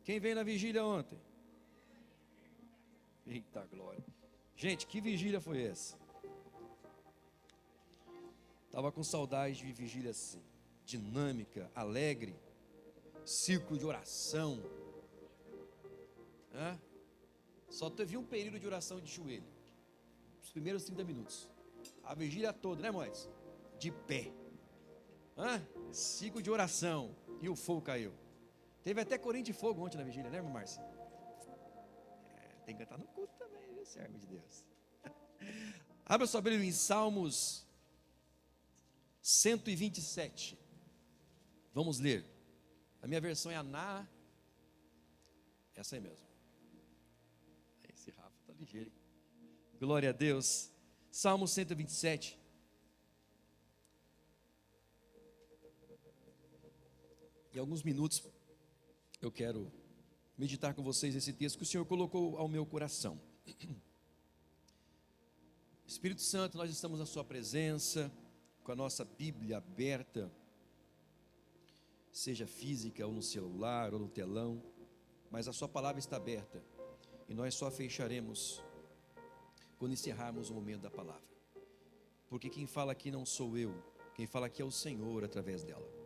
Quem veio na vigília ontem? Eita glória. Gente, que vigília foi essa? Estava com saudade de vigília assim, dinâmica, alegre, círculo de oração. Só teve um período de oração de joelho, os primeiros 30 minutos. A vigília toda, né, Moisés? De pé. Ciclo de oração. E o fogo caiu. Teve até corinho de fogo ontem na vigília, né, irmã Márcia? Tem que cantar no culto também, viu, servo de Deus? Abra sua Bíblia em Salmos 127. Vamos ler. A minha versão é a essa aí mesmo. Esse Rafa tá ligeiro, hein? Glória a Deus. Salmo 127. Em alguns minutos eu quero meditar com vocês esse texto que o Senhor colocou ao meu coração. Espírito Santo, nós estamos na sua presença, com a nossa Bíblia aberta, seja física ou no celular ou no telão, mas a sua palavra está aberta e nós só fecharemos quando encerrarmos o momento da palavra, porque quem fala aqui não sou eu, quem fala aqui é o Senhor através dela.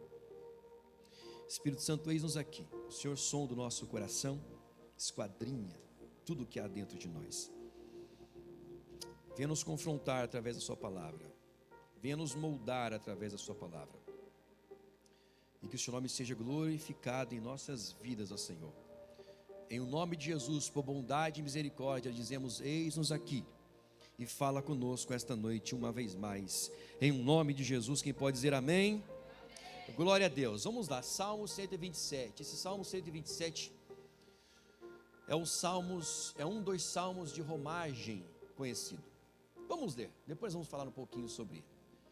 Espírito Santo, eis-nos aqui. O Senhor sonda o nosso coração, esquadrinha tudo o que há dentro de nós. Venha nos confrontar através da sua palavra, venha nos moldar através da sua palavra, e que o seu nome seja glorificado em nossas vidas, ó Senhor. Em o nome de Jesus, por bondade e misericórdia, dizemos: eis-nos aqui, e fala conosco esta noite uma vez mais. Em o nome de Jesus, quem pode dizer amém? Glória a Deus. Vamos lá, Salmo 127. Esse Salmo 127 é um dos salmos de romagem conhecido. Vamos ler, depois vamos falar um pouquinho sobre ele.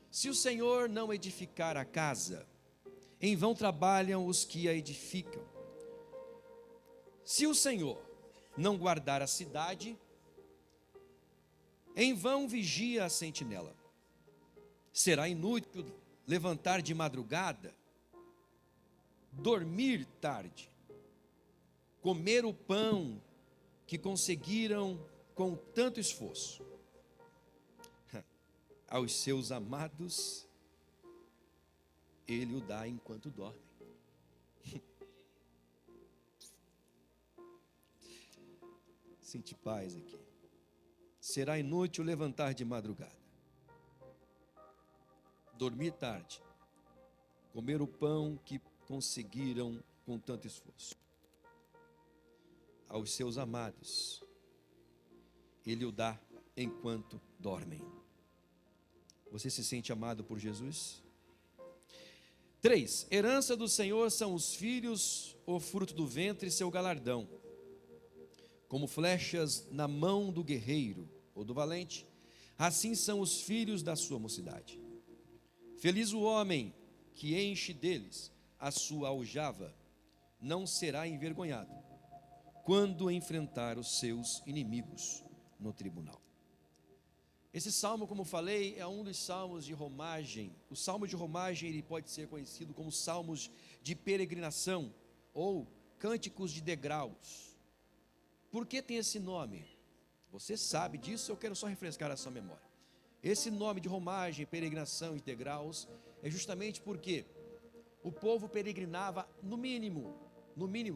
Se o Senhor não edificar a casa, em vão trabalham os que a edificam. Se o Senhor não guardar a cidade, em vão vigia a sentinela. Será inútil levantar de madrugada, dormir tarde, comer o pão que conseguiram com tanto esforço. Aos seus amados, Ele o dá enquanto dormem. Sente paz aqui. Será inútil levantar de madrugada, dormir tarde, comer o pão que conseguiram com tanto esforço. Aos seus amados, Ele o dá enquanto dormem. Você se sente amado por Jesus? 3. Herança do Senhor são os filhos, o fruto do ventre, seu galardão. Como flechas na mão do guerreiro ou do valente, assim são os filhos da sua mocidade. Feliz o homem que enche deles a sua aljava, não será envergonhado quando enfrentar os seus inimigos no tribunal. Esse salmo, como falei, é um dos salmos de romagem. O salmo de romagem, ele pode ser conhecido como salmos de peregrinação ou cânticos de degraus. Por que tem esse nome? Você sabe disso, eu quero só refrescar a sua memória. Esse nome de romagem, peregrinação e degraus é justamente porque o povo peregrinava no mínimo,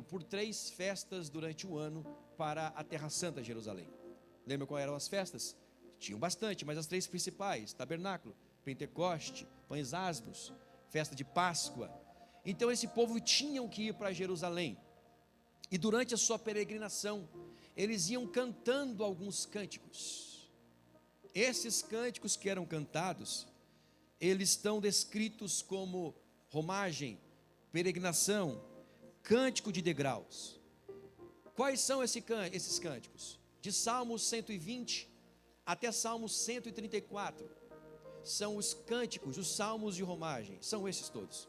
por 3 festas durante o ano para a Terra Santa, Jerusalém. Lembra quais eram as festas? Tinham bastante, mas as 3 principais: tabernáculo, Pentecoste, pães asmos, festa de Páscoa. Então esse povo tinham que ir para Jerusalém, e durante a sua peregrinação eles iam cantando alguns cânticos. Esses cânticos que eram cantados, eles estão descritos como romagem, peregrinação, cântico de degraus. Quais são esses cânticos? De Salmos 120 até Salmos 134, são os cânticos, os salmos de romagem, são esses todos.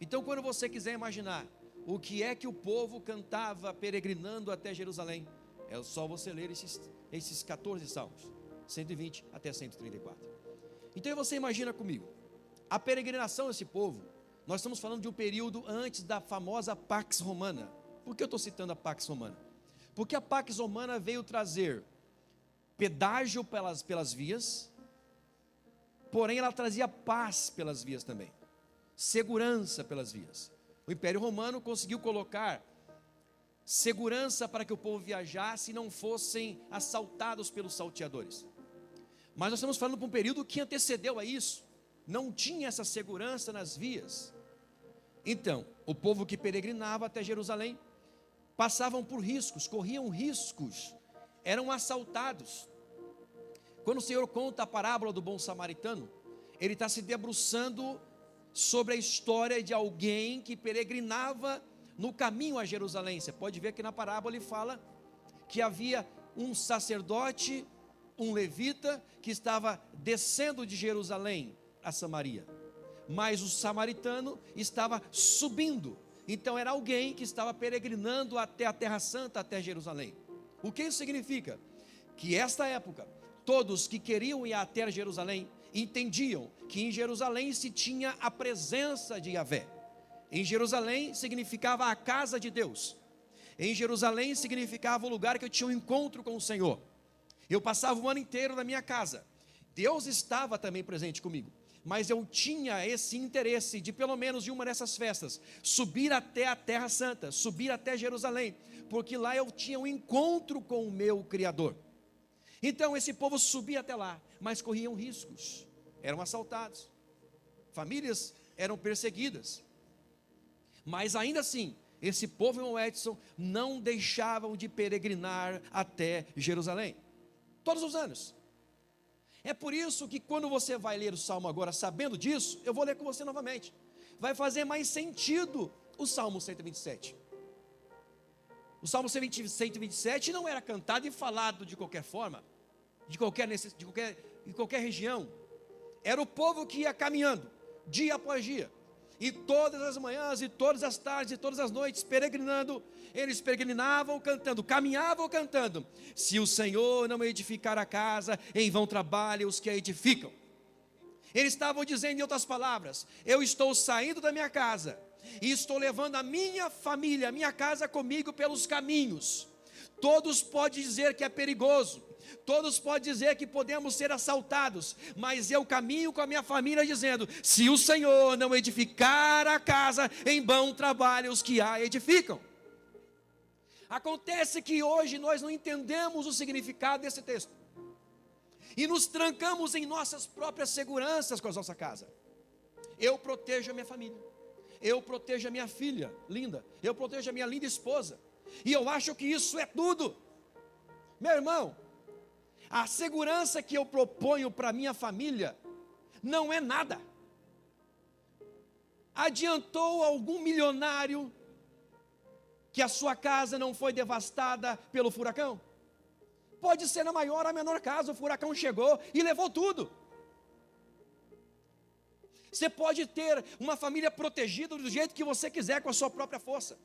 Então, quando você quiser imaginar o que é que o povo cantava peregrinando até Jerusalém, é só você ler esses 14 salmos, 120 até 134. Então você imagina comigo, a peregrinação desse povo, nós estamos falando de um período antes da famosa Pax Romana. Por que eu estou citando a Pax Romana? Porque a Pax Romana veio trazer pedágio pelas vias, porém ela trazia paz pelas vias também, segurança pelas vias. O Império Romano conseguiu colocar segurança para que o povo viajasse e não fossem assaltados pelos salteadores. Mas nós estamos falando de um período que antecedeu a isso, não tinha essa segurança nas vias. Então, o povo que peregrinava até Jerusalém passavam por riscos, corriam riscos, eram assaltados. Quando o Senhor conta a parábola do bom samaritano, Ele está se debruçando sobre a história de alguém que peregrinava no caminho a Jerusalém. Você pode ver que na parábola ele fala que havia um sacerdote, um levita, que estava descendo de Jerusalém a Samaria, mas o samaritano estava subindo. Então era alguém que estava peregrinando até a Terra Santa, até Jerusalém. O que isso significa? Que esta época, todos que queriam ir até Jerusalém, entendiam que em Jerusalém se tinha a presença de Yahvé. Em Jerusalém significava a casa de Deus. Em Jerusalém significava o lugar que eu tinha um encontro com o Senhor. Eu passava o ano inteiro na minha casa. Deus estava também presente comigo. Mas eu tinha esse interesse de, pelo menos em uma dessas festas, subir até a Terra Santa, subir até Jerusalém, porque lá eu tinha um encontro com o meu Criador. Então esse povo subia até lá, mas corriam riscos, eram assaltados, famílias eram perseguidas. Mas ainda assim, esse povo, irmão Edson, não deixavam de peregrinar até Jerusalém, todos os anos. É por isso que quando você vai ler o Salmo agora, sabendo disso, eu vou ler com você novamente. Vai fazer mais sentido o Salmo 127. O Salmo 127 não era cantado e falado de qualquer forma, em qualquer região. Era o povo que ia caminhando, dia após dia. E todas as manhãs, e todas as tardes, e todas as noites, peregrinando, eles peregrinavam cantando, caminhavam cantando. Se o Senhor não edificar a casa, em vão trabalham os que a edificam. Eles estavam dizendo em outras palavras: eu estou saindo da minha casa, e estou levando a minha família, a minha casa comigo pelos caminhos. Todos podem dizer que é perigoso, todos podem dizer que podemos ser assaltados, mas eu caminho com a minha família dizendo: se o Senhor não edificar a casa, em vão trabalham os que a edificam. Acontece que hoje nós não entendemos o significado desse texto, e nos trancamos em nossas próprias seguranças com a nossa casa. Eu protejo a minha família, eu protejo a minha filha linda, eu protejo a minha linda esposa, e eu acho que isso é tudo. Meu irmão, a segurança que eu proponho para minha família não é nada. Adiantou algum milionário que a sua casa não foi devastada pelo furacão? Pode ser na maior ou menor casa, o furacão chegou e levou tudo. Você pode ter uma família protegida do jeito que você quiser, com a sua própria força.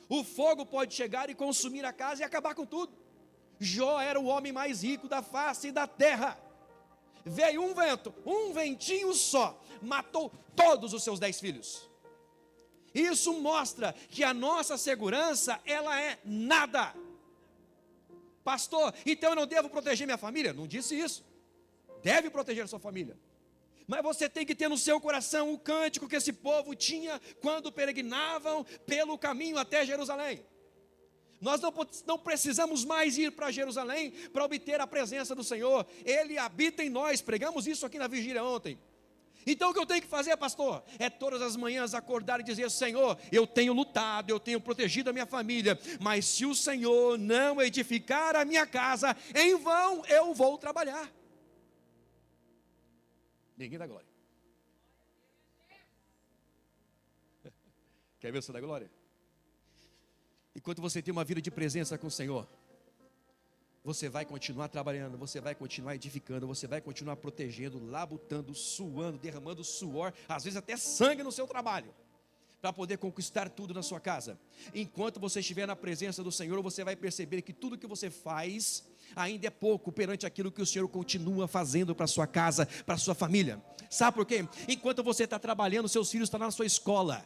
O fogo pode chegar e consumir a casa e acabar com tudo. Jó era o homem mais rico da face da terra. Veio um vento, um ventinho só, matou todos os seus 10 filhos. Isso mostra que a nossa segurança, ela é nada. Pastor, então eu não devo proteger minha família? Não disse isso. Deve proteger a sua família. Mas você tem que ter no seu coração o cântico que esse povo tinha quando peregrinavam pelo caminho até Jerusalém. Nós não precisamos mais ir para Jerusalém para obter a presença do Senhor. Ele habita em nós. Pregamos isso aqui na vigília ontem. Então o que eu tenho que fazer, pastor? É todas as manhãs acordar e dizer: Senhor, eu tenho lutado, eu tenho protegido a minha família, mas se o Senhor não edificar a minha casa, em vão eu vou trabalhar. Ninguém dá glória. Quer ver você dar glória? Enquanto você tem uma vida de presença com o Senhor, você vai continuar trabalhando, você vai continuar edificando, você vai continuar protegendo, labutando, suando, derramando suor, às vezes até sangue no seu trabalho, para poder conquistar tudo na sua casa. Enquanto você estiver na presença do Senhor, você vai perceber que tudo que você faz ainda é pouco perante aquilo que o Senhor continua fazendo para a sua casa, para a sua família. Sabe por quê? Enquanto você está trabalhando, seus filhos estão na sua escola.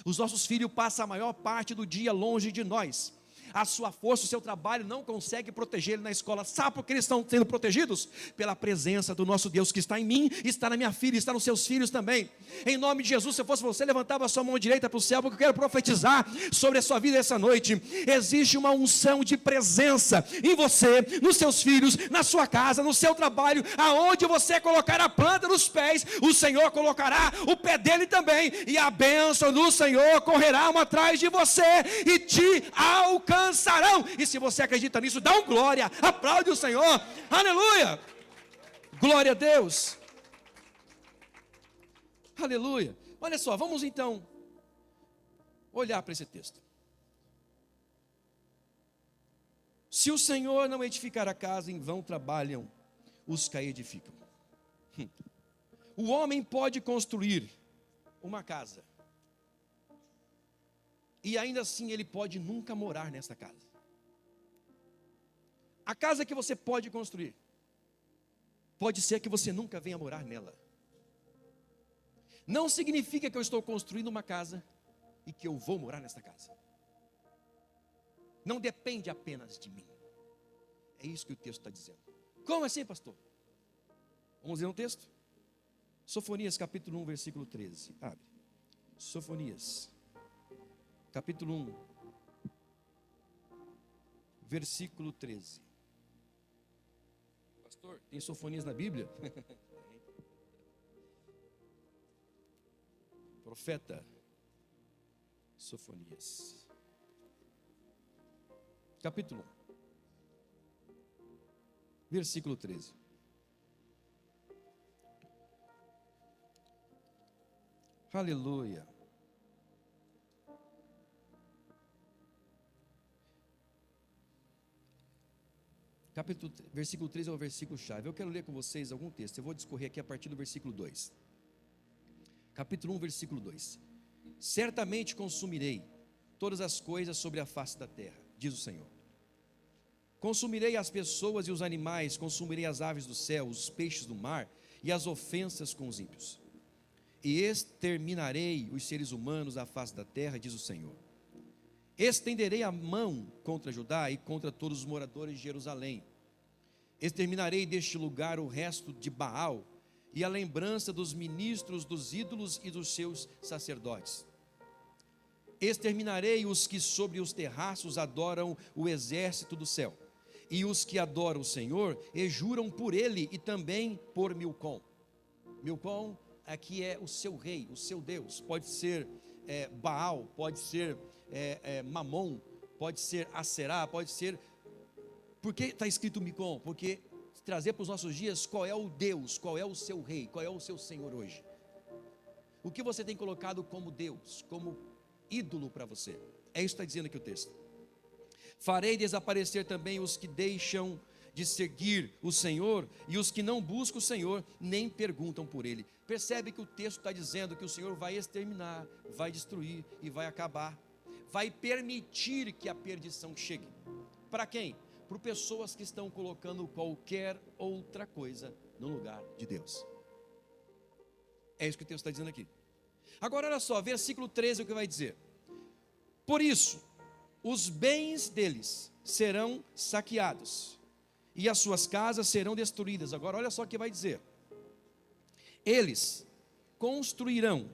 Os nossos filhos passam a maior parte do dia longe de nós. A sua força, o seu trabalho não consegue proteger ele na escola. Sabe por que eles estão sendo protegidos? Pela presença do nosso Deus que está em mim, está na minha filha, está nos seus filhos também. Em nome de Jesus, se eu fosse você, levantava a sua mão direita para o céu, porque eu quero profetizar sobre a sua vida essa noite. Existe uma unção de presença em você, nos seus filhos, na sua casa, no seu trabalho. Aonde você colocar a planta dos pés, o Senhor colocará o pé dele também, e a bênção do Senhor correrá uma atrás de você e te alcançarão. E se você acredita nisso, dá um glória, aplaude o Senhor, aleluia, glória a Deus, aleluia. Olha só, vamos então olhar para esse texto. Se o Senhor não edificar a casa, em vão trabalham os que a edificam. O homem pode construir uma casa, e ainda assim ele pode nunca morar nessa casa. A casa que você pode construir, pode ser que você nunca venha morar nela. Não significa que eu estou construindo uma casa e que eu vou morar nessa casa. Não depende apenas de mim. É isso que o texto está dizendo. Como assim, pastor? Vamos ler um texto? Sofonias capítulo 1, versículo 13. Abre. Sofonias capítulo 1, versículo 13. Pastor, tem Sofonias na Bíblia? Profeta Sofonias, capítulo 1, versículo 13. Aleluia. Versículo 13 é o versículo chave. Eu quero ler com vocês algum texto. Eu vou discorrer aqui a partir do versículo 2. Capítulo 1, versículo 2. Certamente consumirei todas as coisas sobre a face da terra, diz o Senhor. Consumirei as pessoas e os animais, consumirei as aves do céu, os peixes do mar e as ofensas com os ímpios. E exterminarei os seres humanos da face da terra, diz o Senhor. Estenderei a mão contra Judá e contra todos os moradores de Jerusalém. Exterminarei deste lugar o resto de Baal e a lembrança dos ministros dos ídolos e dos seus sacerdotes. Exterminarei os que sobre os terraços adoram o exército do céu, e os que adoram o Senhor e juram por ele e também por Milcom. Milcom aqui é o seu rei, o seu Deus. Pode ser Baal, pode ser Mamon, pode ser Aserá, pode ser... Por que está escrito Milcom? Porque trazer para os nossos dias qual é o Deus, qual é o seu rei, qual é o seu Senhor hoje. O que você tem colocado como Deus, como ídolo para você? É isso que está dizendo aqui o texto. Farei desaparecer também os que deixam de seguir o Senhor e os que não buscam o Senhor, nem perguntam por Ele. Percebe que o texto está dizendo que o Senhor vai exterminar, vai destruir e vai acabar. Vai permitir que a perdição chegue. Para quem? Para pessoas que estão colocando qualquer outra coisa no lugar de Deus. É isso que o texto está dizendo aqui. Agora olha só, versículo 13 é o que vai dizer. Por isso, os bens deles serão saqueados e as suas casas serão destruídas. Agora olha só o que vai dizer. Eles construirão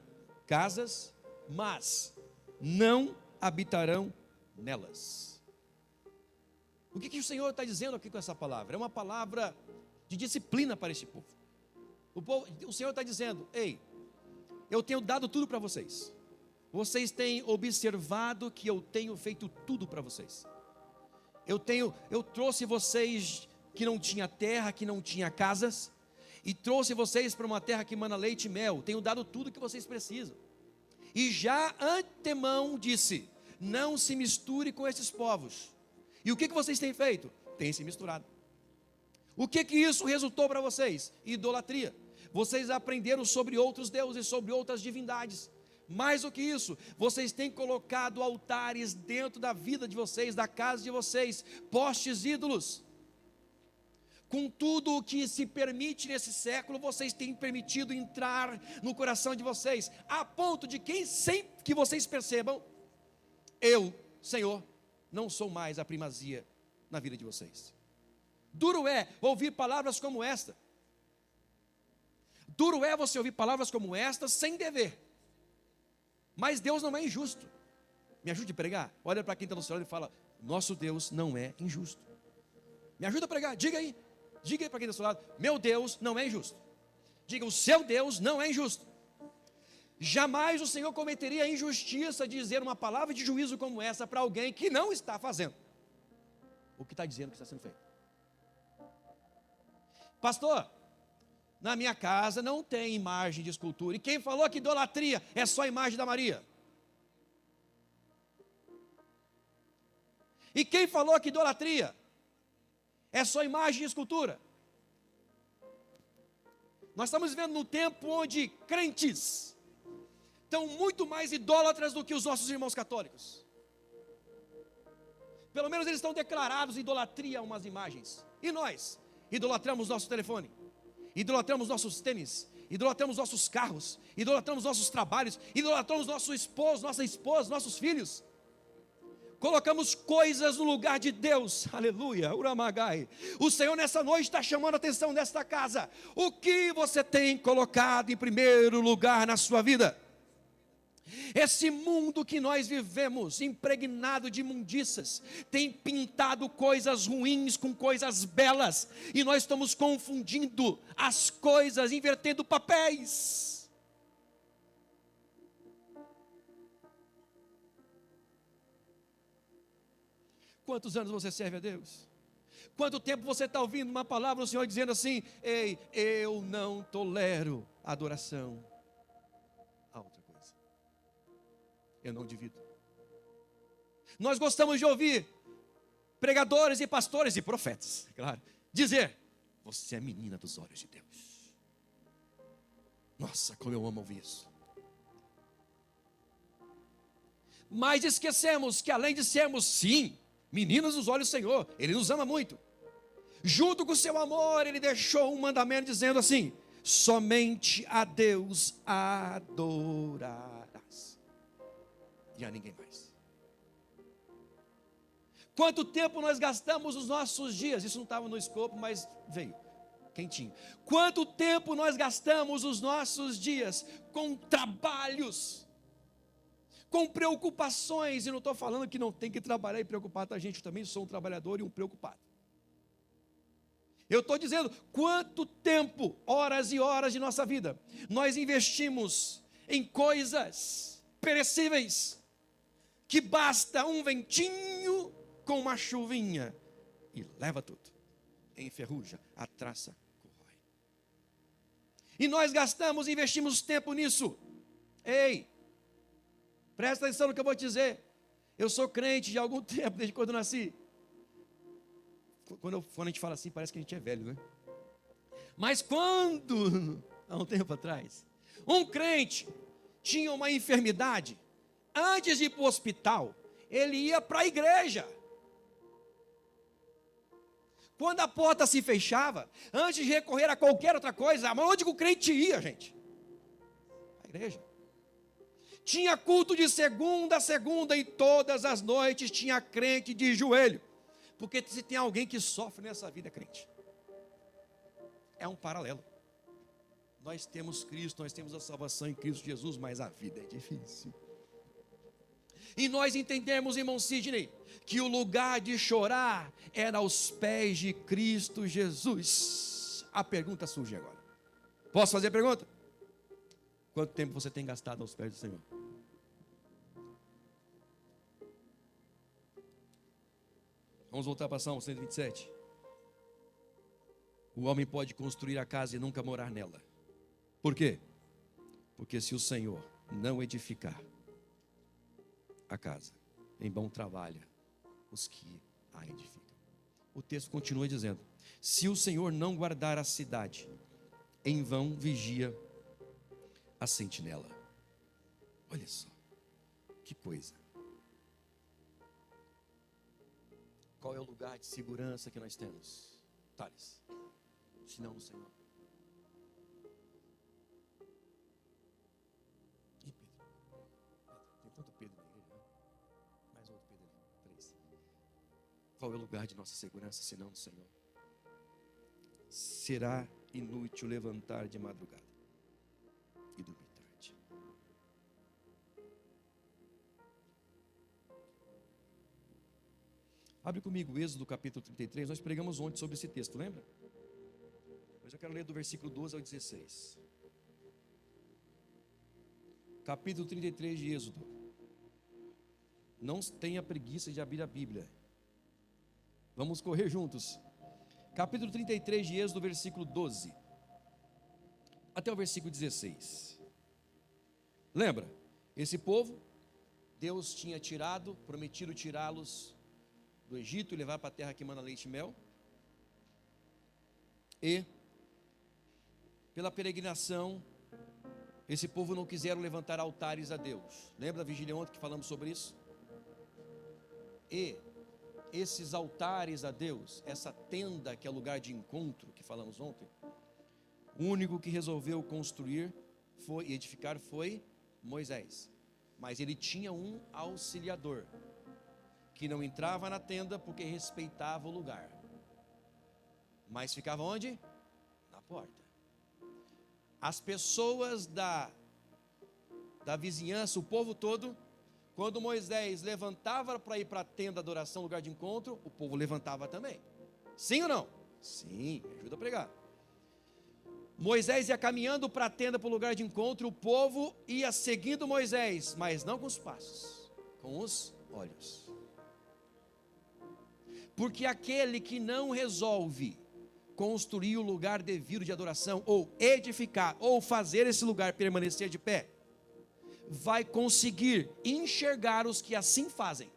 casas, mas não habitarão nelas. O que o Senhor está dizendo aqui com essa palavra? É uma palavra de disciplina para este povo. O Senhor está dizendo: ei, eu tenho dado tudo para vocês. Vocês têm observado que eu tenho feito tudo para vocês. Eu trouxe vocês que não tinha terra, que não tinha casas, e trouxe vocês para uma terra que mana leite e mel. Tenho dado tudo que vocês precisam. E já antemão disse: não se misture com esses povos. E o que vocês têm feito? Têm se misturado. O que isso resultou para vocês? Idolatria. Vocês aprenderam sobre outros deuses, sobre outras divindades. Mais do que isso, vocês têm colocado altares dentro da vida de vocês, da casa de vocês, postes ídolos. Com tudo o que se permite nesse século, vocês têm permitido entrar no coração de vocês, a ponto de que, sem que vocês percebam, eu, Senhor, não sou mais a primazia na vida de vocês. Duro é ouvir palavras como esta. Duro é você ouvir palavras como esta sem dever. Mas Deus não é injusto. Me ajude a pregar? Olha para quem está no seu lado e fala: nosso Deus não é injusto. Me ajuda a pregar, diga aí para quem está do seu lado: meu Deus não é injusto. Diga: o seu Deus não é injusto. Jamais o Senhor cometeria a injustiça de dizer uma palavra de juízo como essa para alguém que não está fazendo o que está dizendo que está sendo feito. Pastor, na minha casa não tem imagem de escultura. E quem falou que idolatria é só a imagem da Maria? E quem falou que idolatria é só imagem de escultura? Nós estamos vivendo num tempo onde crentes estão muito mais idólatras do que os nossos irmãos católicos. Pelo menos eles estão declarados em idolatria a umas imagens. E nós idolatramos nosso telefone, idolatramos nossos tênis, idolatramos nossos carros, idolatramos nossos trabalhos, idolatramos nosso esposo, nossa esposa, nossos filhos. Colocamos coisas no lugar de Deus. Aleluia, uramagai. O Senhor nessa noite está chamando a atenção desta casa. O que você tem colocado em primeiro lugar na sua vida? Esse mundo que nós vivemos, impregnado de imundícias, tem pintado coisas ruins com coisas belas, e nós estamos confundindo as coisas, invertendo papéis. Quantos anos você serve a Deus? Quanto tempo você está ouvindo uma palavra do Senhor dizendo assim: ei, eu não tolero adoração a outra coisa, eu não divido. Nós gostamos de ouvir pregadores e pastores e profetas, claro, dizer: você é menina dos olhos de Deus. Nossa, como eu amo ouvir isso. Mas esquecemos que além de sermos, sim, meninas dos olhos do Senhor, Ele nos ama muito. Junto com o seu amor, Ele deixou um mandamento dizendo assim: somente a Deus adorarás, e a ninguém mais. Quanto tempo nós gastamos os nossos dias? Isso não estava no escopo, mas veio quentinho. Quanto tempo nós gastamos os nossos dias com trabalhos, com preocupações? E não estou falando que não tem que trabalhar e preocupar, tá, gente? Eu também sou um trabalhador e um preocupado. Eu estou dizendo, quanto tempo, horas e horas de nossa vida, nós investimos em coisas perecíveis, que basta um ventinho com uma chuvinha e leva tudo, enferruja, a traça corrói. E nós gastamos, investimos tempo nisso. Ei, presta atenção no que eu vou te dizer. Eu sou crente de algum tempo, desde quando eu nasci. Quando a gente fala assim, parece que a gente é velho, né? Mas quando, há um tempo atrás, um crente tinha uma enfermidade, antes de ir para o hospital, ele ia para a igreja. Quando a porta se fechava, antes de recorrer a qualquer outra coisa, mas onde o crente ia, gente? A igreja. Tinha culto de segunda a segunda, e todas as noites tinha crente de joelho. Porque se tem alguém que sofre nessa vida, é crente. É um paralelo. Nós temos Cristo, nós temos a salvação em Cristo Jesus, mas a vida é difícil. E nós entendemos, irmão Sidney, que o lugar de chorar era aos pés de Cristo Jesus. A pergunta surge agora. Posso fazer a pergunta? Quanto tempo você tem gastado aos pés do Senhor? Vamos voltar para Salmo 127. O homem pode construir a casa e nunca morar nela. Por quê? Porque se o Senhor não edificar a casa, em vão trabalha os que a edificam. O texto continua dizendo: se o Senhor não guardar a cidade, em vão vigia a sentinela. Olha só, que coisa. Qual é o lugar de segurança que nós temos, Thales? senão no Senhor. Ih, Pedro. Tem tanto Pedro na igreja, né? Mais outro Pedro ali. 3. Qual é o lugar de nossa segurança, senão no Senhor? Será inútil levantar de madrugada e dormir tarde. Abre comigo o Êxodo capítulo 33, nós pregamos ontem sobre esse texto, lembra? Mas eu quero ler do versículo 12 ao 16. Capítulo 33 de Êxodo. Não tenha preguiça de abrir a Bíblia. Vamos correr juntos. Capítulo 33 de Êxodo, versículo 12 até o versículo 16. Lembra? Esse povo, Deus tinha prometido tirá-los do Egito e levar para a terra que manda leite e mel. E, pela peregrinação, esse povo não quiseram levantar altares a Deus. Lembra da vigília ontem que falamos sobre isso? E esses altares a Deus, essa tenda que é lugar de encontro que falamos ontem, o único que resolveu construir e edificar foi Moisés. Mas ele tinha um auxiliador que não entrava na tenda porque respeitava o lugar, mas ficava onde? Na porta. As pessoas da vizinhança, o povo todo, quando Moisés levantava para ir para a tenda de adoração, lugar de encontro, o povo levantava também. Sim ou não? Sim, me ajuda a pregar. Moisés ia caminhando para a tenda, para o lugar de encontro, o povo ia seguindo Moisés, mas não com os passos, com os olhos. Porque aquele que não resolve construir o lugar devido de adoração, ou edificar, ou fazer esse lugar permanecer de pé, vai conseguir enxergar os que assim fazem,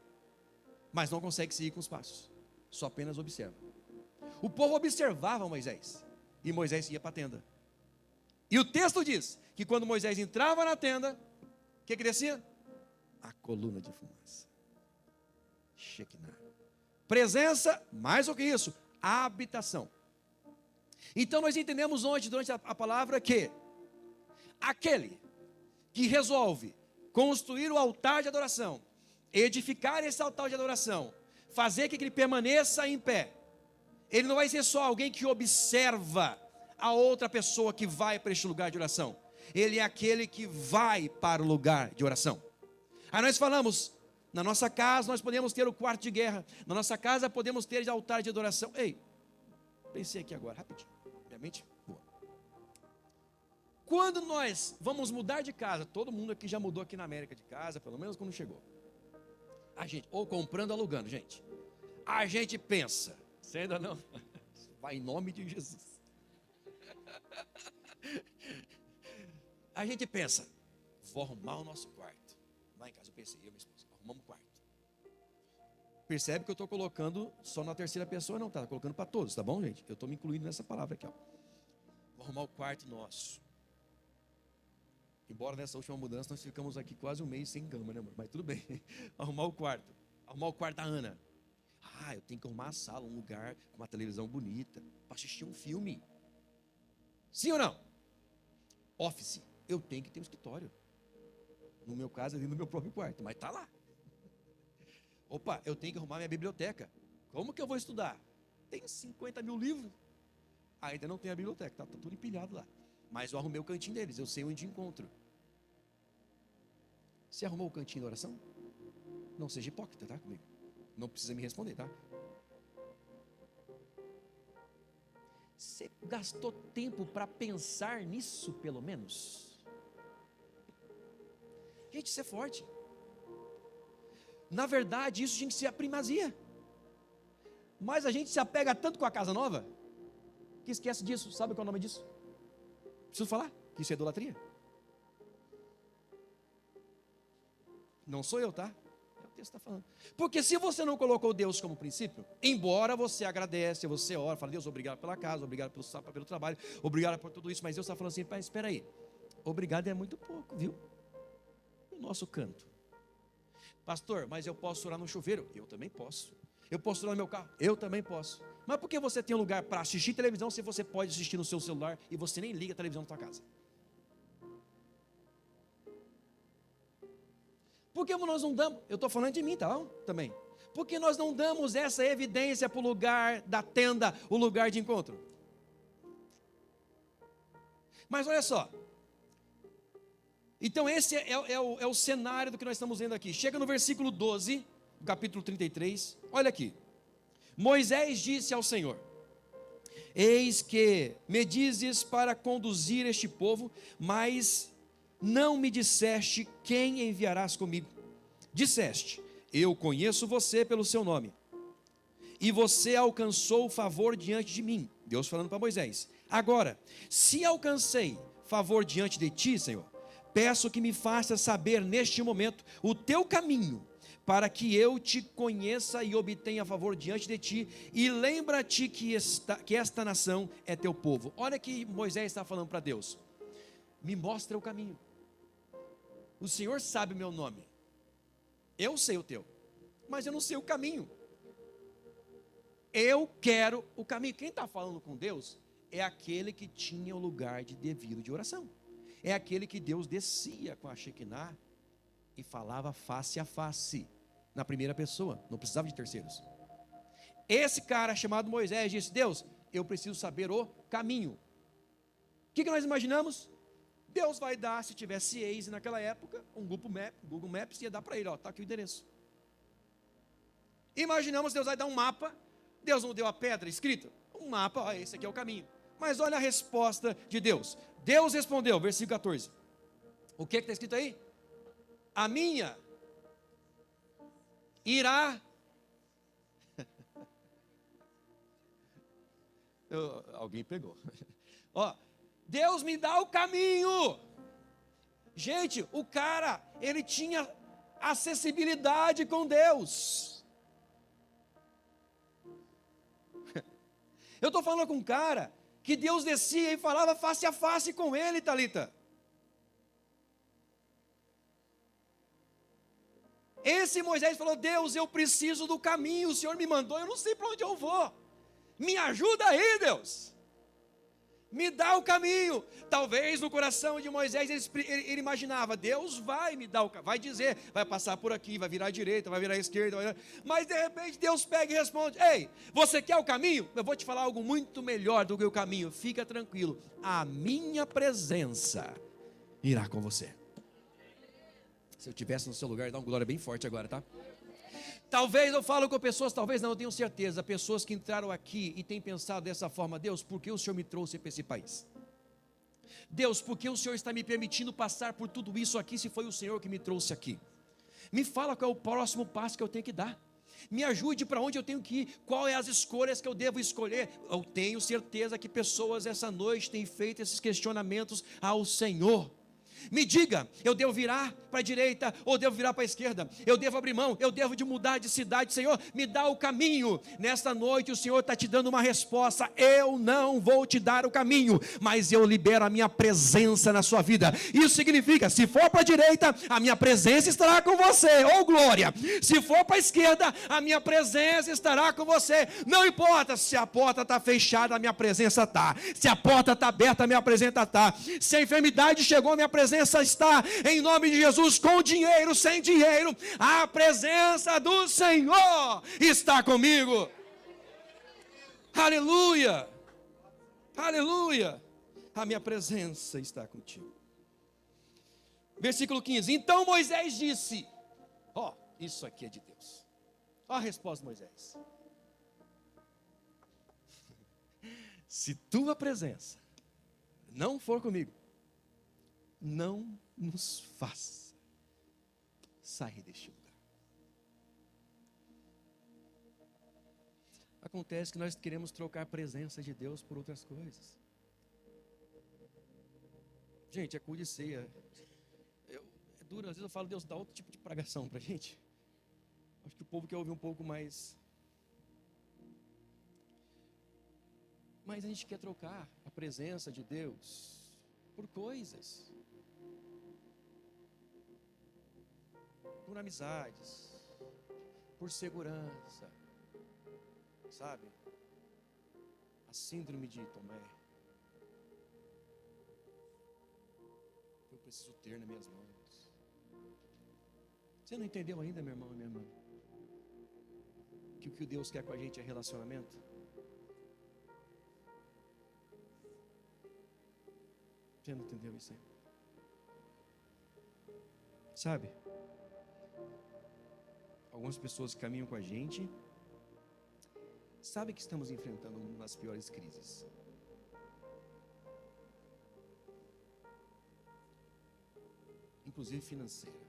mas não consegue seguir com os passos, só apenas observa. O povo observava Moisés, e Moisés ia para a tenda. E o texto diz que quando Moisés entrava na tenda, o que descia? A coluna de fumaça. Shekinah. Presença, mais do que isso, habitação. Então nós entendemos ontem, durante a palavra, que aquele que resolve construir o altar de adoração, edificar esse altar de adoração, fazer que ele permaneça em pé, ele não vai ser só alguém que observa a outra pessoa que vai para este lugar de oração. Ele é aquele que vai para o lugar de oração. Aí nós falamos, na nossa casa nós podemos ter o quarto de guerra, na nossa casa podemos ter altar de adoração. Ei, pensei aqui agora, rapidinho, minha mente boa. Quando nós vamos mudar de casa, todo mundo aqui já mudou aqui na América de casa, pelo menos quando chegou. A gente, ou comprando, alugando, gente. A gente pensa, você ainda não? Vai em nome de Jesus. A gente pensa, vou arrumar o nosso quarto. Lá em casa eu pensei, eu e minha esposa, arrumamos o quarto. Percebe que eu estou colocando só na terceira pessoa, não, tá colocando para todos, tá bom, gente? Eu estou me incluindo nessa palavra aqui, ó. Vou arrumar o quarto nosso. Embora nessa última mudança nós ficamos aqui quase um mês sem cama, né, amor? Mas tudo bem. Arrumar o quarto da Ana. Ah, eu tenho que arrumar a sala, um lugar com uma televisão bonita, para assistir um filme. Sim ou não? Office, eu tenho que ter um escritório. No meu caso, ali no meu próprio quarto, mas está lá. Opa, eu tenho que arrumar minha biblioteca. Como que eu vou estudar? Tem 50 mil livros. Ainda não tem a biblioteca, está tudo empilhado lá. Mas eu arrumei o cantinho deles, eu sei onde encontro. Você arrumou o cantinho da oração? Não seja hipócrita, tá? Comigo. Não precisa me responder, tá? Você gastou tempo para pensar nisso, pelo menos? Gente, isso é forte. Na verdade, isso tinha que ser a primazia. Mas a gente se apega tanto com a casa nova, que esquece disso. Sabe qual é o nome disso? Preciso falar que isso é idolatria. Não sou eu, tá? É o texto está falando. Porque se você não colocou Deus como princípio, embora você agradece, você ora, fala, Deus, obrigado pela casa, obrigado pelo trabalho, obrigado por tudo isso, mas Deus está falando assim, pai, espera aí, obrigado é muito pouco, viu? O nosso canto. Pastor, mas eu posso orar no chuveiro? Eu também posso. Eu posso orar no meu carro? Eu também posso. Mas por que você tem um lugar para assistir televisão se você pode assistir no seu celular e você nem liga a televisão na sua casa? Por que nós não damos, eu estou falando de mim, tá? Também. Por que nós não damos essa evidência para o lugar da tenda, o lugar de encontro? Mas olha só. Então esse é o cenário do que nós estamos vendo aqui. Chega no versículo 12, do capítulo 33. Olha aqui. Moisés disse ao Senhor: eis que me dizes para conduzir este povo, mas não me disseste quem enviarás comigo. Disseste: eu conheço você pelo seu nome, e você alcançou favor diante de mim. Deus falando para Moisés: agora, se alcancei favor diante de ti, Senhor, peço que me faças saber neste momento o teu caminho, para que eu te conheça e obtenha favor diante de ti, e lembra-te que esta nação é teu povo. Olha que Moisés está falando para Deus: me mostra o caminho. O Senhor sabe o meu nome, eu sei o teu, mas eu não sei o caminho. Eu quero o caminho. Quem está falando com Deus é aquele que tinha o lugar de devido de oração. É aquele que Deus descia com a Shekinah e falava face a face, na primeira pessoa, não precisava de terceiros. Esse cara chamado Moisés disse: Deus, eu preciso saber o caminho. O que nós imaginamos? Deus vai dar, se tivesse Waze naquela época, um Google Maps ia dar para ele, está aqui o endereço. Imaginamos Deus vai dar um mapa. Deus não deu a pedra escrita? Um mapa, esse aqui é o caminho. Mas olha a resposta de Deus. Deus respondeu, versículo 14. O que está escrito aí? A minha irá. Alguém pegou. Ó, Deus me dá o caminho. Gente, o cara, ele tinha acessibilidade com Deus. Eu estou falando com um cara que Deus descia e falava face a face com ele, Thalita. Esse Moisés falou: Deus, eu preciso do caminho, o Senhor me mandou, eu não sei para onde eu vou. Me ajuda aí, Deus. Me dá o caminho. Talvez no coração de Moisés ele imaginava: Deus vai me dar o caminho, vai dizer, vai passar por aqui, vai virar à direita, vai virar à esquerda, mas de repente Deus pega e responde: ei, você quer o caminho? Eu vou te falar algo muito melhor do que o caminho, fica tranquilo, a minha presença irá com você. Se eu estivesse no seu lugar, dá uma glória bem forte agora, tá? Talvez eu falo com pessoas, talvez não, eu tenho certeza, pessoas que entraram aqui e têm pensado dessa forma: Deus, por que o Senhor me trouxe para esse país? Deus, por que o Senhor está me permitindo passar por tudo isso aqui, se foi o Senhor que me trouxe aqui? Me fala qual é o próximo passo que eu tenho que dar. Me ajude para onde eu tenho que ir, qual é as escolhas que eu devo escolher. Eu tenho certeza que pessoas essa noite têm feito esses questionamentos ao Senhor. Me diga, eu devo virar para a direita ou devo virar para a esquerda? Eu devo abrir mão, eu devo de mudar de cidade? Senhor, me dá o caminho. Nesta noite o Senhor está te dando uma resposta: eu não vou te dar o caminho, mas eu libero a minha presença na sua vida. Isso significa, se for para a direita, a minha presença estará com você, oh glória. Se for para a esquerda, a minha presença estará com você. Não importa se a porta está fechada, a minha presença está. Se a porta está aberta, a minha presença está. Se a enfermidade chegou, a minha presença está. Em nome de Jesus, com dinheiro, sem dinheiro, a presença do Senhor está comigo. Aleluia, aleluia, a minha presença está contigo. Versículo 15, então Moisés disse: ó, isso aqui é de Deus. Ó a resposta de Moisés: se tua presença não for comigo, não nos faça sair deste lugar. Acontece que nós queremos trocar a presença de Deus por outras coisas. Gente, é culto de ceia. É duro, às vezes eu falo: Deus, dá outro tipo de pregação para a gente. Acho que o povo quer ouvir um pouco mais. Mas a gente quer trocar a presença de Deus por coisas, por amizades, por segurança, sabe? síndrome de Tomé. Eu preciso ter nas minhas mãos. Você não entendeu ainda, meu irmão e minha irmã? Que o que Deus quer com a gente é relacionamento? Você não entendeu isso aí? Sabe? Algumas pessoas que caminham com a gente sabem que estamos enfrentando uma das piores crises. Inclusive financeira.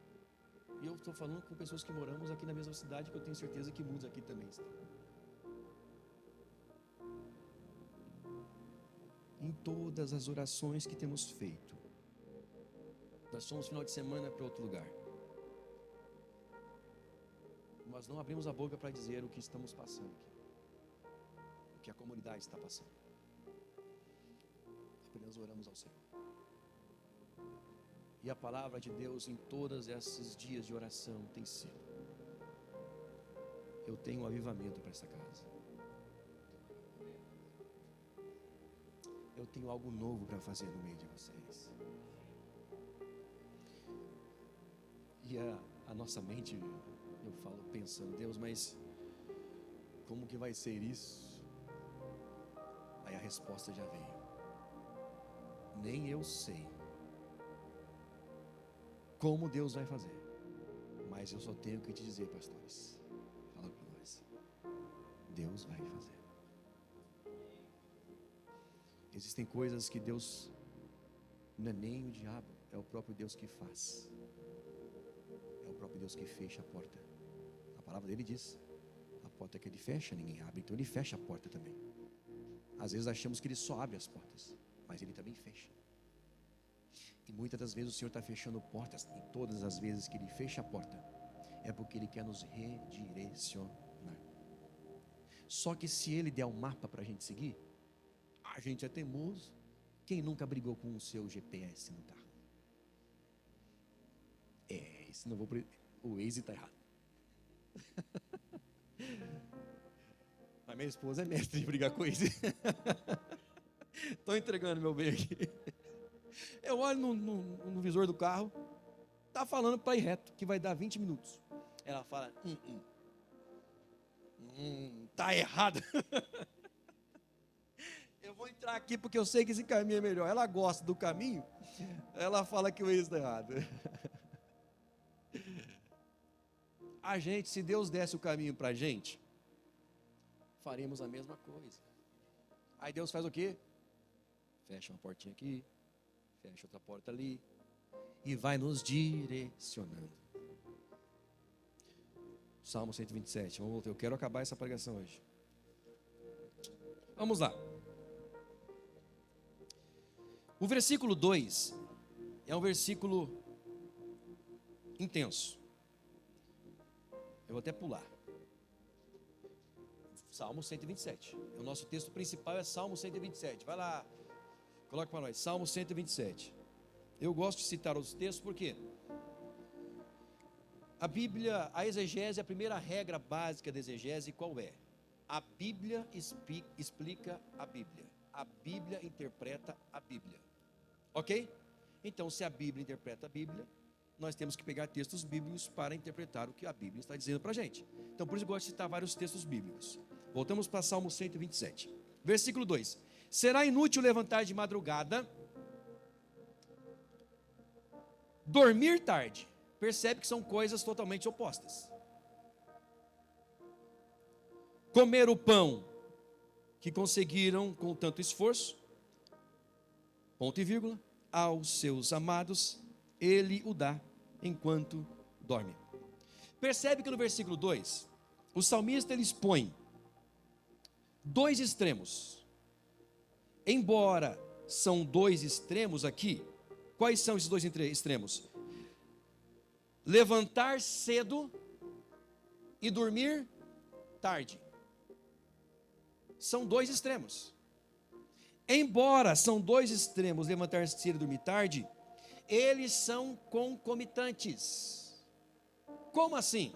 E eu estou falando com pessoas que moramos aqui na mesma cidade, que eu tenho certeza que muitos aqui também estão. Em todas as orações que temos feito, nós fomos final de semana para outro lugar. Nós não abrimos a boca para dizer o que estamos passando aqui, o que a comunidade está passando. Apenas oramos ao Senhor. E a palavra de Deus em todos esses dias de oração tem sido: eu tenho um avivamento para esta casa. Eu tenho algo novo para fazer no meio de vocês. E a nossa mente, eu falo pensando, Deus, mas como que vai ser isso? Aí a resposta já veio: nem eu sei como Deus vai fazer, mas eu só tenho que te dizer, pastores, fala para nós, Deus vai fazer. Existem coisas que Deus, não é nem o diabo, é o próprio Deus que faz. É o próprio Deus que fecha a porta. A palavra dele diz: a porta que ele fecha, ninguém abre. Então ele fecha a porta também. Às vezes achamos que ele só abre as portas, mas ele também fecha. E muitas das vezes o Senhor está fechando portas. E todas as vezes que ele fecha a porta, é porque ele quer nos redirecionar. Só que se ele der um mapa para a gente seguir, a gente é teimoso. Quem nunca brigou com o seu GPS no carro? Isso não vou. O Waze está errado. A minha esposa é mestre de brigar com o Waze. Estou entregando meu bem aqui. Eu olho no visor do carro, está falando para ir reto, que vai dar 20 minutos. Ela fala: tá errado. Eu vou entrar aqui porque eu sei que esse caminho é melhor. Ela gosta do caminho, ela fala que o Waze está errado. A gente, se Deus desse o caminho para a gente, faremos a mesma coisa. Aí Deus faz o quê? Fecha uma portinha aqui, fecha outra porta ali, e vai nos direcionando. Salmo 127, vamos voltar. Eu quero acabar essa pregação hoje. Vamos lá. O versículo 2 é um versículo intenso. Eu vou até pular. Salmo 127. O nosso texto principal é Salmo 127. Vai lá, coloca para nós. Salmo 127. Eu gosto de citar os textos porque a Bíblia, a exegese, a primeira regra básica da exegese, qual é? A Bíblia explica a Bíblia. A Bíblia interpreta a Bíblia. Ok? Então, se a Bíblia interpreta a Bíblia, nós temos que pegar textos bíblicos para interpretar o que a Bíblia está dizendo para a gente. Então, por isso eu gosto de citar vários textos bíblicos. Voltamos para Salmo 127. Versículo 2. Será inútil levantar de madrugada, dormir tarde. Percebe que são coisas totalmente opostas. Comer o pão que conseguiram com tanto esforço, ponto e vírgula, aos seus amados, ele o dá enquanto dorme. Percebe que no versículo 2, o salmista ele expõe dois extremos. Embora são dois extremos aqui, quais são esses dois extremos? Levantar cedo e dormir tarde. São dois extremos. Embora são dois extremos, levantar cedo e dormir tarde, eles são concomitantes. Como assim?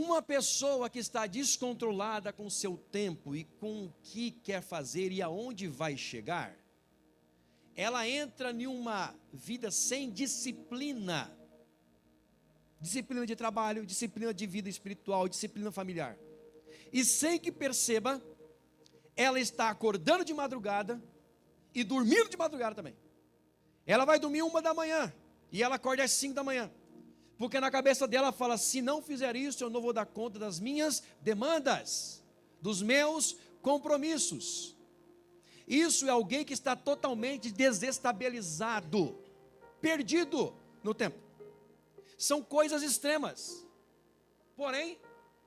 Uma pessoa que está descontrolada com o seu tempo e com o que quer fazer e aonde vai chegar, ela entra em uma vida sem disciplina. Disciplina de trabalho, disciplina de vida espiritual, disciplina familiar. E sem que perceba, ela está acordando de madrugada e dormindo de madrugada também. Ela vai dormir 1 da manhã e ela acorda às 5 da manhã. Porque na cabeça dela fala, se não fizer isso, eu não vou dar conta das minhas demandas, dos meus compromissos. Isso é alguém que está totalmente desestabilizado, perdido no tempo. São coisas extremas, porém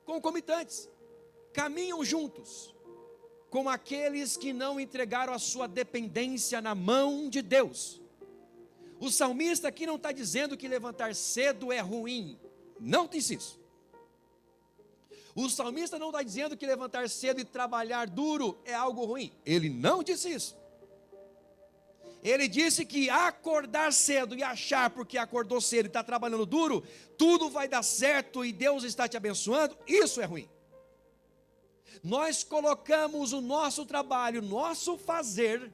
concomitantes, caminham juntos, como aqueles que não entregaram a sua dependência na mão de Deus. O salmista aqui não está dizendo que levantar cedo é ruim, não disse isso. O salmista não está dizendo que levantar cedo e trabalhar duro é algo ruim, ele não disse isso. Ele disse que acordar cedo e achar porque acordou cedo e está trabalhando duro, tudo vai dar certo e Deus está te abençoando, isso é ruim. Nós colocamos o nosso trabalho, nosso fazer,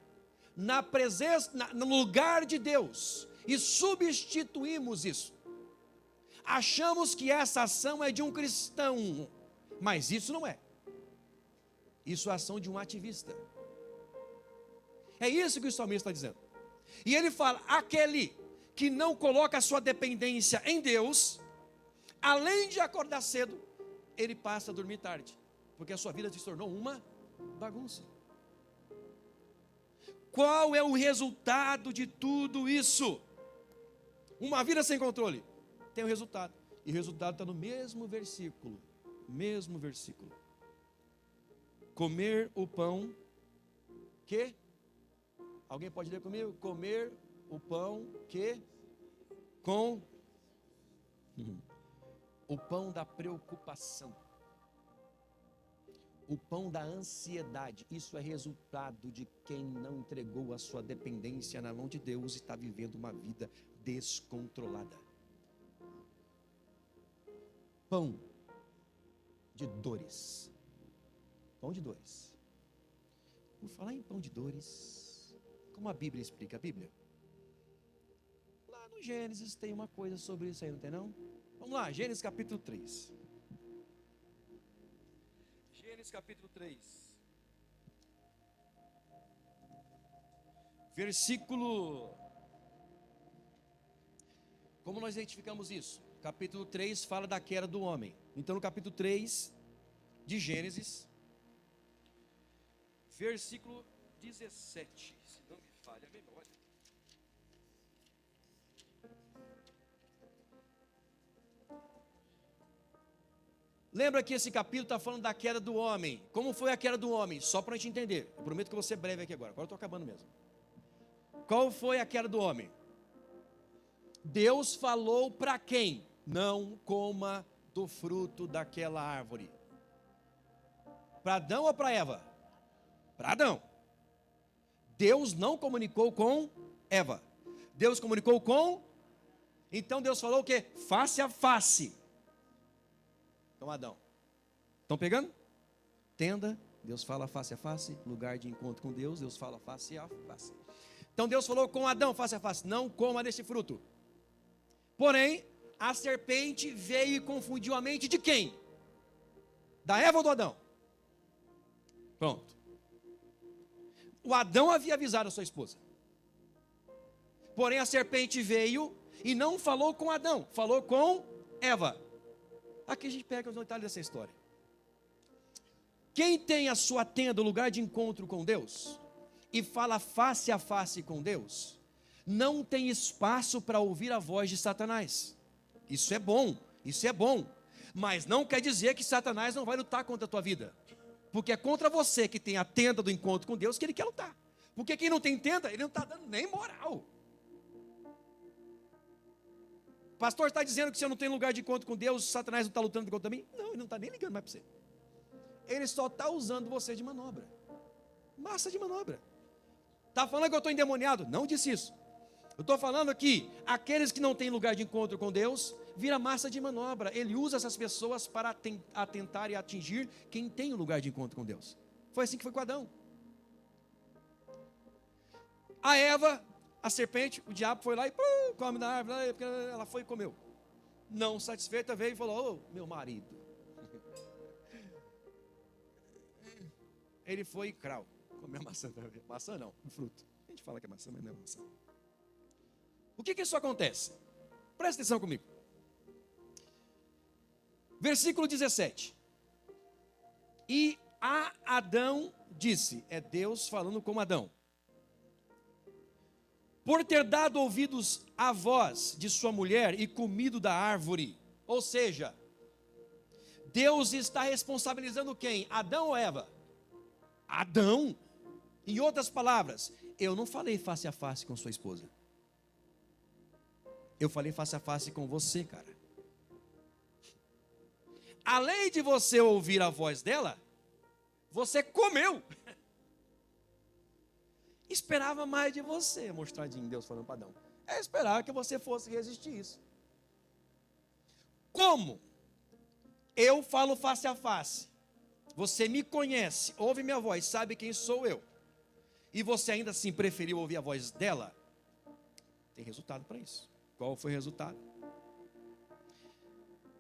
na presença, no lugar de Deus, e substituímos isso. Achamos que essa ação é de um cristão, mas isso não é. Isso é a ação de um ativista. É isso que o salmista está dizendo. E ele fala, aquele que não coloca a sua dependência em Deus, além de acordar cedo, ele passa a dormir tarde, porque a sua vida se tornou uma bagunça. Qual é o resultado de tudo isso? Uma vida sem controle. Tem o resultado. E o resultado está no mesmo versículo. Mesmo versículo. Comer o pão que... Alguém pode ler comigo? Comer o pão que... Com... O pão da preocupação. O pão da ansiedade. Isso é resultado de quem não entregou a sua dependência na mão de Deus e está vivendo uma vida descontrolada. Pão de dores. Pão de dores. Por falar em pão de dores, como a Bíblia explica a Bíblia? Lá no Gênesis tem uma coisa sobre isso aí, não tem não? Vamos lá, Gênesis capítulo 3. Gênesis capítulo 3. Versículo... Como nós identificamos isso? Capítulo 3 fala da queda do homem. Então no capítulo 3 de Gênesis, versículo 17, se não me falha a memória. Lembra que esse capítulo está falando da queda do homem. Como foi a queda do homem? Só para a gente entender. Eu prometo que eu vou ser breve aqui agora. Agora eu estou acabando mesmo. Qual foi a queda do homem? Deus falou para quem? Não coma do fruto daquela árvore. Para Adão ou para Eva? Para Adão. Deus não comunicou com Eva. Deus comunicou com... Então Deus falou o quê? Face a face. Então Adão. Estão pegando? Tenda, Deus fala face a face. Lugar de encontro com Deus, Deus fala face a face. Então Deus falou com Adão face a face. Não coma desse fruto. Porém, a serpente veio e confundiu a mente de quem? Da Eva ou do Adão? Pronto. O Adão havia avisado a sua esposa. Porém, a serpente veio e não falou com Adão, falou com Eva. Aqui a gente pega os detalhes dessa história. Quem tem a sua tenda, o lugar de encontro com Deus, e fala face a face com Deus, não tem espaço para ouvir a voz de Satanás. Isso é bom, mas não quer dizer que Satanás não vai lutar contra a tua vida, porque é contra você que tem a tenda do encontro com Deus que ele quer lutar, porque quem não tem tenda, ele não está dando nem moral. O pastor está dizendo que se eu não tenho lugar de encontro com Deus, Satanás não está lutando contra mim? Não, ele não está nem ligando mais para você. Ele só está usando você de manobra. Massa de manobra. Está falando que eu estou endemoniado? Não disse isso. Eu estou falando que aqueles que não têm lugar de encontro com Deus vira massa de manobra. Ele usa essas pessoas para atentar e atingir quem tem um lugar de encontro com Deus. Foi assim que foi com Adão. A Eva, a serpente, o diabo foi lá e come da árvore, ela foi e comeu. Não satisfeita, veio e falou: ô, meu marido. Ele foi e comeu a maçã também. Maçã não, um fruto. A gente fala que é maçã, mas não é maçã. O que isso acontece? Presta atenção comigo. Versículo 17. E a Adão disse, é Deus falando com Adão: por ter dado ouvidos à voz de sua mulher e comido da árvore. Ou seja, Deus está responsabilizando quem? Adão ou Eva? Adão. Em outras palavras, eu não falei face a face com sua esposa. Eu falei face a face com você, cara. Além de você ouvir a voz dela, você comeu. Esperava mais de você, mostradinho, Deus falando para Adão. É esperar que você fosse resistir isso. Como eu falo face a face, você me conhece, ouve minha voz, sabe quem sou eu, e você ainda assim preferiu ouvir a voz dela, tem resultado para isso. Qual foi o resultado?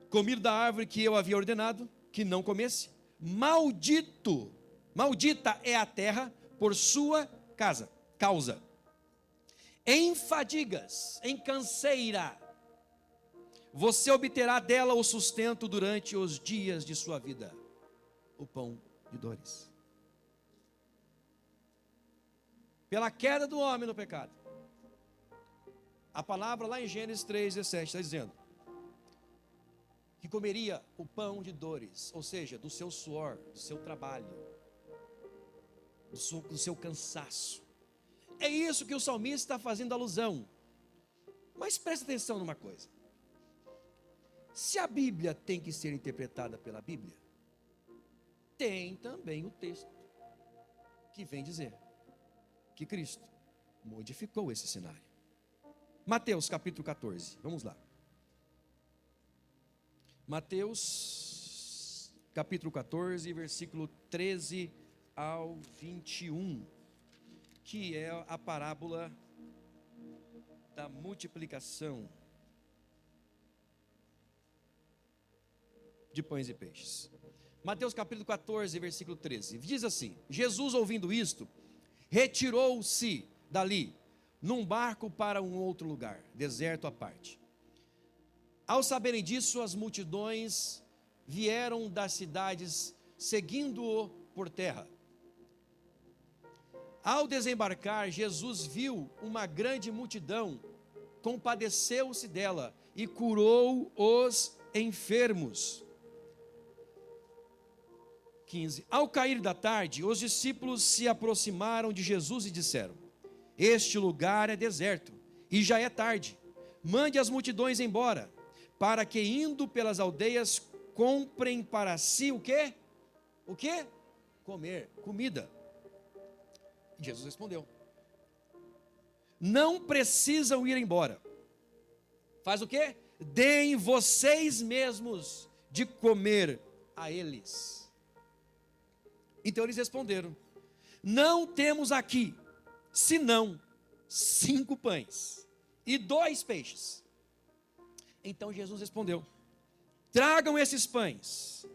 Comido da árvore que eu havia ordenado que não comesse. Maldita é a terra por sua causa. Em fadigas, em canseira, você obterá dela o sustento durante os dias de sua vida, o pão de dores. Pela queda do homem no pecado. A palavra lá em Gênesis 3:17 está dizendo que comeria o pão de dores, ou seja, do seu suor, do seu trabalho, do seu cansaço. É isso que o salmista está fazendo alusão. Mas presta atenção numa coisa. Se a Bíblia tem que ser interpretada pela Bíblia, tem também o texto que vem dizer que Cristo modificou esse cenário. Mateus capítulo 14, vamos lá. Mateus capítulo 14, versículo 13 ao 21, que é a parábola da multiplicação de pães e peixes. Mateus capítulo 14, versículo 13, diz assim: Jesus, ouvindo isto, retirou-se dali, num barco para um outro lugar, deserto à parte. Ao saberem disso, as multidões vieram das cidades, seguindo-o por terra. Ao desembarcar, Jesus viu uma grande multidão, compadeceu-se dela e curou os enfermos. 15. Ao cair da tarde, os discípulos se aproximaram de Jesus e disseram: este lugar é deserto e já é tarde. Mande as multidões embora, para que, indo pelas aldeias, comprem para si o quê? O quê? Comer, comida. E Jesus respondeu: não precisam ir embora. Faz o quê? Deem vocês mesmos de comer a eles. Então eles responderam: não temos aqui senão 5 pães e 2 peixes. Então Jesus respondeu: tragam esses pães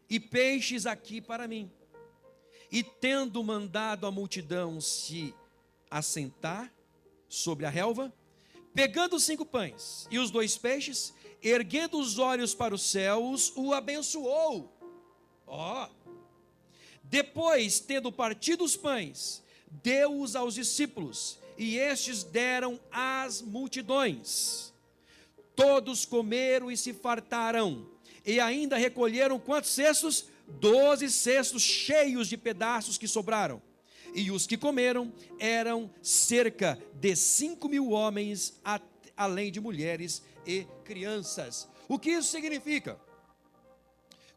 e peixes aqui para mim. E tendo mandado a multidão se assentar sobre a relva, pegando os 5 pães e os 2 peixes, erguendo os olhos para os céus, o abençoou. Depois, tendo partido os pães, deu-os aos discípulos, e estes deram às multidões. Todos comeram e se fartaram, e ainda recolheram quantos cestos? 12 cestos cheios de pedaços que sobraram. E os que comeram eram cerca de 5.000 homens, além de mulheres e crianças. O que isso significa?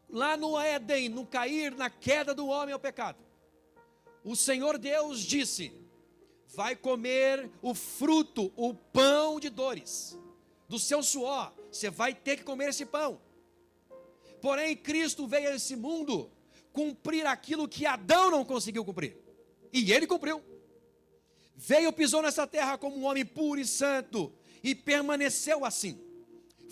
Lá no Éden, no cair, na queda do homem ao pecado, o Senhor Deus disse: vai comer o fruto, o pão de dores, do seu suor, você vai ter que comer esse pão. Porém, Cristo veio a esse mundo cumprir aquilo que Adão não conseguiu cumprir. E ele cumpriu. Veio, pisou nessa terra como um homem puro e santo, e permaneceu assim.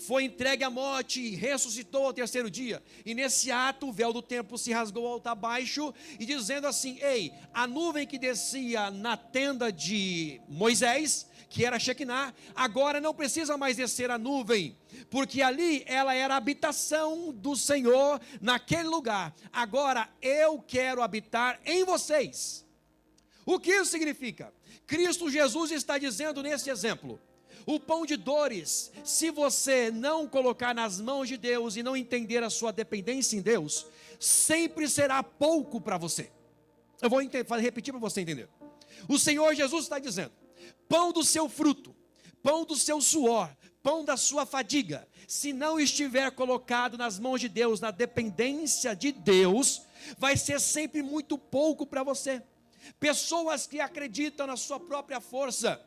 Foi entregue à morte e ressuscitou ao terceiro dia. E nesse ato o véu do templo se rasgou alto abaixo, e dizendo assim: ei, a nuvem que descia na tenda de Moisés, que era Shekinah, agora não precisa mais descer a nuvem, porque ali ela era a habitação do Senhor naquele lugar. Agora eu quero habitar em vocês. O que isso significa? Cristo Jesus está dizendo nesse exemplo: o pão de dores, se você não colocar nas mãos de Deus e não entender a sua dependência em Deus, sempre será pouco para você. Eu vou repetir para você entender. O Senhor Jesus está dizendo: pão do seu fruto, pão do seu suor, pão da sua fadiga, se não estiver colocado nas mãos de Deus, na dependência de Deus, vai ser sempre muito pouco para você. Pessoas que acreditam na sua própria força,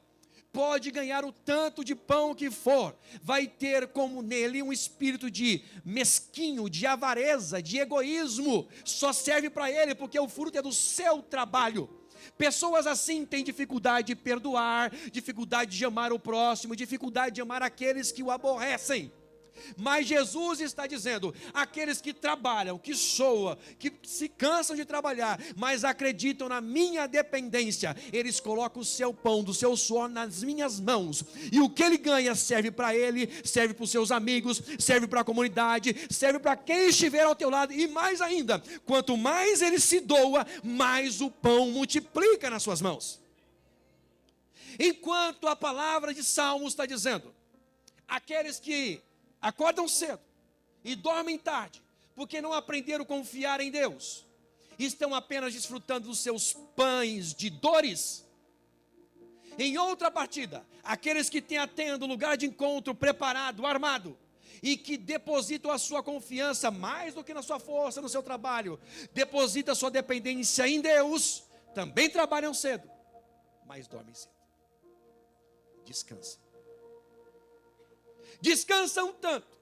pode ganhar o tanto de pão que for, vai ter como nele um espírito de mesquinho, de avareza, de egoísmo, só serve para ele porque o fruto é do seu trabalho. Pessoas assim têm dificuldade de perdoar, dificuldade de amar o próximo, dificuldade de amar aqueles que o aborrecem. Mas Jesus está dizendo: aqueles que trabalham, que soam, que se cansam de trabalhar, mas acreditam na minha dependência, eles colocam o seu pão, do seu suor nas minhas mãos, e o que ele ganha serve para ele, serve para os seus amigos, serve para a comunidade, serve para quem estiver ao teu lado, e mais ainda, quanto mais ele se doa, mais o pão multiplica nas suas mãos. Enquanto a palavra de Salmos está dizendo: aqueles que acordam cedo e dormem tarde, porque não aprenderam a confiar em Deus, estão apenas desfrutando dos seus pães de dores. Em outra partida, aqueles que têm a tenda, o lugar de encontro preparado, armado, e que depositam a sua confiança mais do que na sua força, no seu trabalho, depositam a sua dependência em Deus, também trabalham cedo, mas dormem cedo. Descansam. Descansam tanto,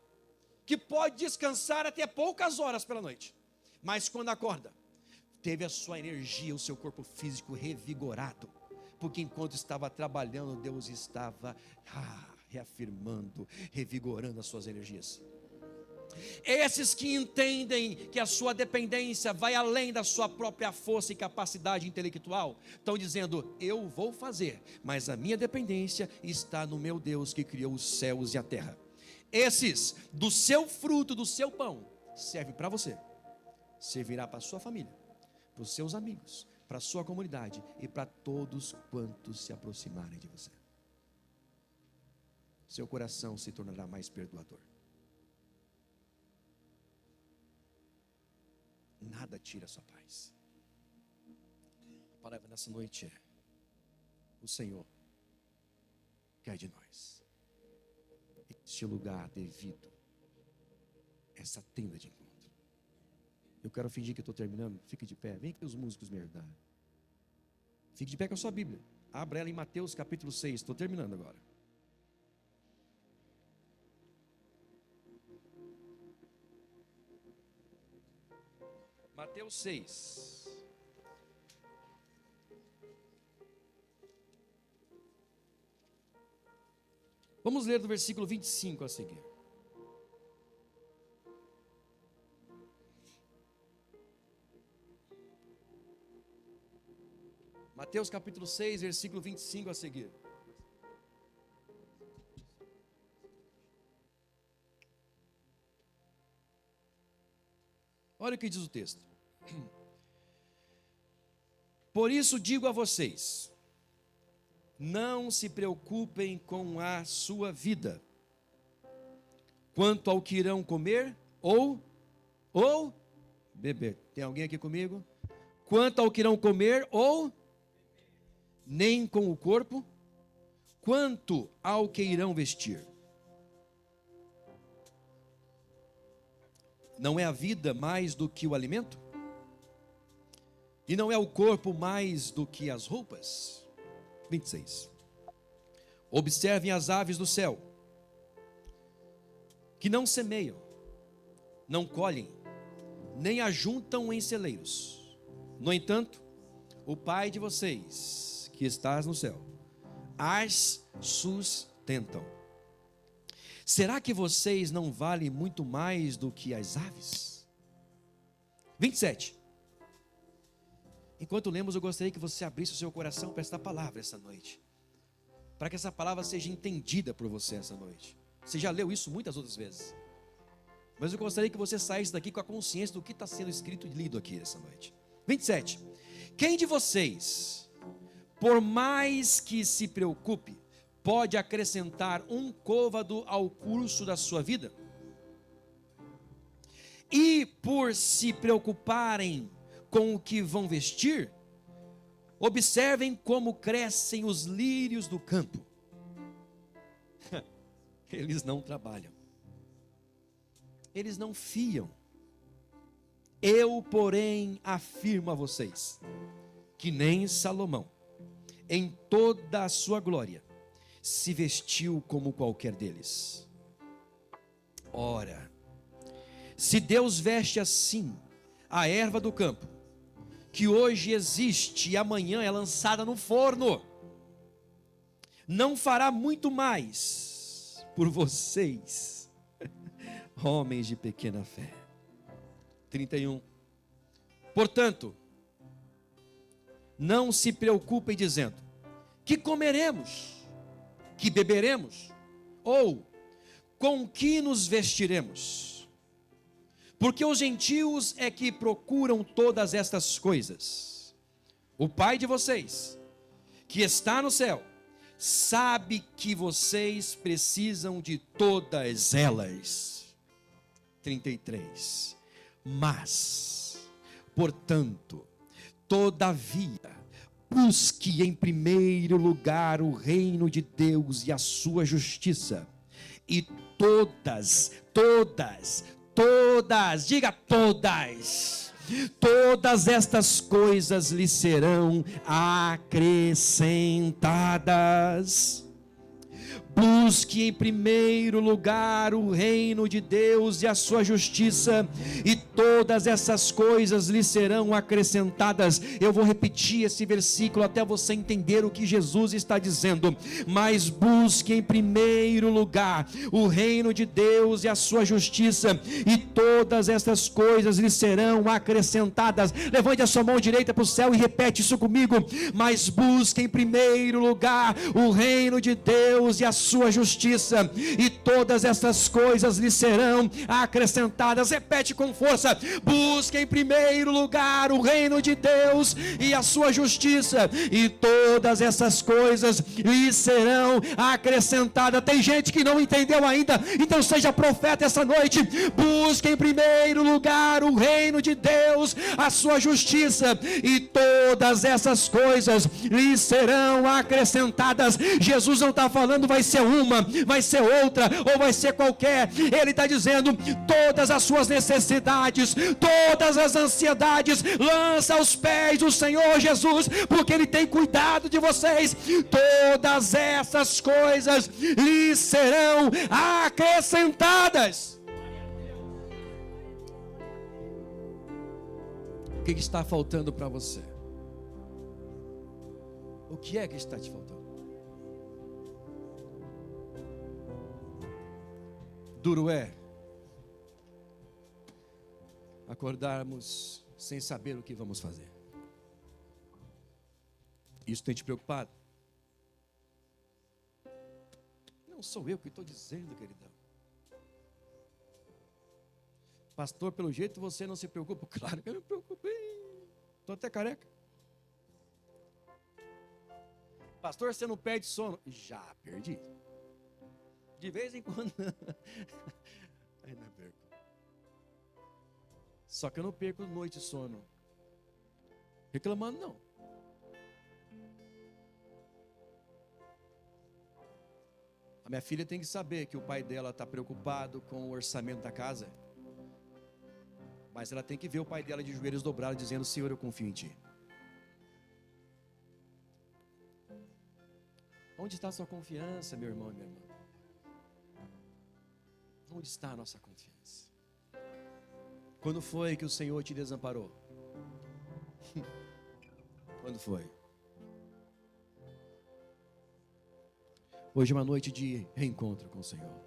que pode descansar até poucas horas pela noite, mas quando acorda, teve a sua energia, o seu corpo físico revigorado, porque enquanto estava trabalhando, Deus estava reafirmando, revigorando as suas energias. Esses que entendem que a sua dependência vai além da sua própria força e capacidade intelectual, estão dizendo: eu vou fazer, mas a minha dependência está no meu Deus que criou os céus e a terra. Esses, do seu fruto, do seu pão, serve para você, servirá para a sua família, para os seus amigos, para a sua comunidade e para todos quantos se aproximarem de você. Seu coração se tornará mais perdoador. Nada tira a sua paz. A palavra nessa noite é: o Senhor quer de nós este lugar devido, essa tenda de encontro. Eu quero fingir que estou terminando. Fique de pé, vem aqui os músicos me ajudar. Fique de pé com a sua Bíblia, abra ela em Mateus capítulo 6, estou terminando agora. Mateus 6. Vamos ler do versículo 25 a seguir. Mateus capítulo 6, versículo 25 a seguir. Olha o que diz o texto. Por isso digo a vocês: não se preocupem com a sua vida, quanto ao que irão comer ou beber. Tem alguém aqui comigo? Quanto ao que irão comer ou nem com o corpo, quanto ao que irão vestir. Não é a vida mais do que o alimento? E não é o corpo mais do que as roupas? 26. Observem as aves do céu, que não semeiam, não colhem, nem ajuntam em celeiros. No entanto, o Pai de vocês, que estás no céu, as sustentam. Será que vocês não valem muito mais do que as aves? 27. Enquanto lemos, eu gostaria que você abrisse o seu coração para esta palavra essa noite, para que essa palavra seja entendida por você essa noite. Você já leu isso muitas outras vezes, mas eu gostaria que você saísse daqui com a consciência do que está sendo escrito e lido aqui essa noite. 27. Quem de vocês, por mais que se preocupe, pode acrescentar um côvado ao curso da sua vida? E por se preocuparem com o que vão vestir, observem como crescem os lírios do campo. Eles não trabalham, eles não fiam. Eu, porém, afirmo a vocês, que nem Salomão, em toda a sua glória, se vestiu como qualquer deles. Ora, se Deus veste assim a erva do campo, que hoje existe e amanhã é lançada no forno, não fará muito mais por vocês, homens de pequena fé. 31. Portanto, não se preocupem dizendo: que comeremos, que beberemos, ou com que nos vestiremos? Porque os gentios é que procuram todas estas coisas. O Pai de vocês, que está no céu, sabe que vocês precisam de todas elas. 33. Mas, portanto, todavia, busque em primeiro lugar o reino de Deus e a sua justiça, e todas, diga todas estas coisas lhe serão acrescentadas. Busque em primeiro lugar o reino de Deus e a sua justiça, e todas essas coisas lhe serão acrescentadas. Eu vou repetir esse versículo até você entender o que Jesus está dizendo. Mas busque em primeiro lugar o reino de Deus e a sua justiça, e todas essas coisas lhe serão acrescentadas. Levante a sua mão direita para o céu e repete isso comigo. Mas busque em primeiro lugar o reino de Deus e a sua justiça, e todas essas coisas lhe serão acrescentadas. Repete com força: busque em primeiro lugar o reino de Deus e a sua justiça, e todas essas coisas lhe serão acrescentadas. Tem gente que não entendeu ainda, então seja profeta essa noite. Busque em primeiro lugar o reino de Deus, a sua justiça, e todas essas coisas lhe serão acrescentadas. Jesus não está falando vai ser uma, vai ser outra, ou vai ser qualquer. Ele está dizendo: todas as suas necessidades, todas as ansiedades, lança aos pés do Senhor Jesus, porque Ele tem cuidado de vocês. Todas essas coisas lhe serão acrescentadas. O que está faltando para você? O que é que está te faltando? Duro é acordarmos sem saber o que vamos fazer. Isso tem te preocupado? Não sou eu que estou dizendo, queridão. Pastor, pelo jeito você não se preocupa. Claro que eu me preocupei. Estou até careca. Pastor, você não perde sono? Já perdi. De vez em quando. Ainda perco. Só que eu não perco noite de sono reclamando, não. A minha filha tem que saber que o pai dela está preocupado com o orçamento da casa, mas ela tem que ver o pai dela de joelhos dobrados dizendo: Senhor, eu confio em Ti. Onde está a sua confiança, meu irmão e minha irmã? Onde está a nossa confiança? Quando foi que o Senhor te desamparou? Quando foi? Hoje é uma noite de reencontro com o Senhor.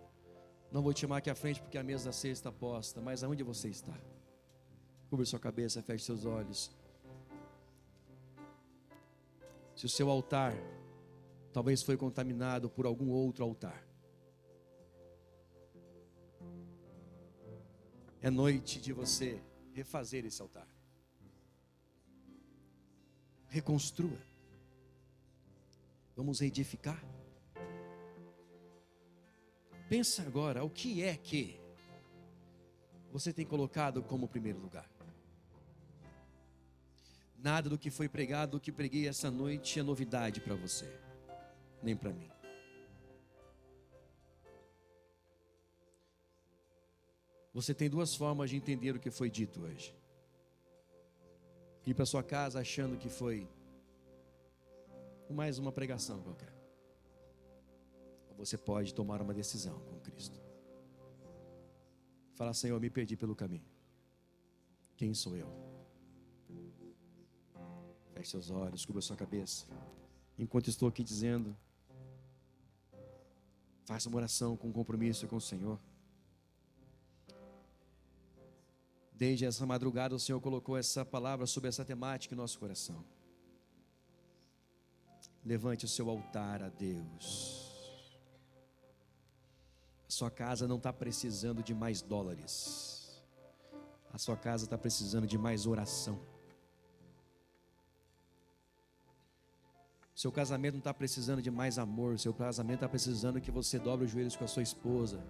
Não vou te chamar aqui à frente porque a mesa da ceia está posta, mas aonde você está? Cubra sua cabeça, feche seus olhos. Se o seu altar talvez foi contaminado por algum outro altar, é noite de você refazer esse altar. Reconstrua. Vamos reedificar. Pensa agora, o que é que você tem colocado como primeiro lugar? Nada do que foi pregado, do que preguei essa noite é novidade para você, nem para mim. Você tem duas formas de entender o que foi dito hoje. Ir para sua casa achando que foi mais uma pregação qualquer. Ou você pode tomar uma decisão com Cristo. Falar: Senhor, me perdi pelo caminho. Quem sou eu? Feche seus olhos, cubra sua cabeça. Enquanto estou aqui dizendo, faça uma oração com compromisso com o Senhor. Desde essa madrugada o Senhor colocou essa palavra sobre essa temática em nosso coração. Levante o seu altar a Deus. A sua casa não está precisando de mais dólares. A sua casa está precisando de mais oração. Seu casamento não está precisando de mais amor. Seu casamento está precisando que você dobre os joelhos com a sua esposa.